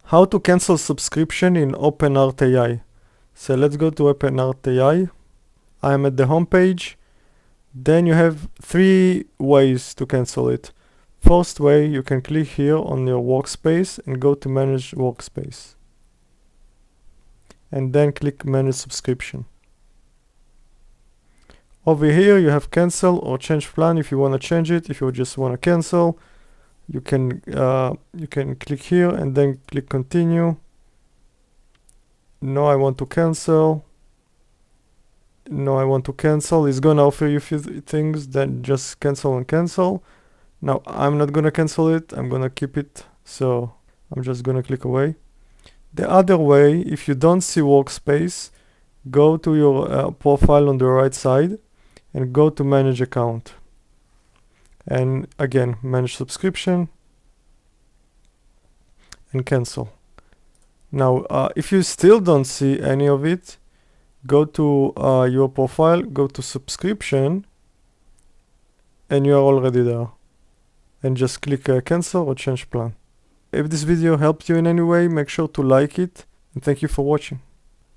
How to cancel subscription in OpenArt AI. So let's go to OpenArt AI. I'm at the home page. Then you have three ways to cancel it. First way, you can click here on your workspace and go to manage workspace. And then click manage subscription. Over here you have cancel or change plan if you want to change it. If you just want to cancel, you can click here and then click continue. No, I want to cancel. No, I want to cancel. It's gonna offer you a few things, then just cancel and cancel. Now I'm not gonna cancel it, I'm gonna keep it, so I'm just gonna click away. The other way, if you don't see workspace, go to your profile on the right side and go to manage account. And again, manage subscription and cancel. Now, if you still don't see any of it, go to your profile, go to subscription, and you are already there. And just click cancel or change plan. If this video helped you in any way, make sure to like it, and thank you for watching.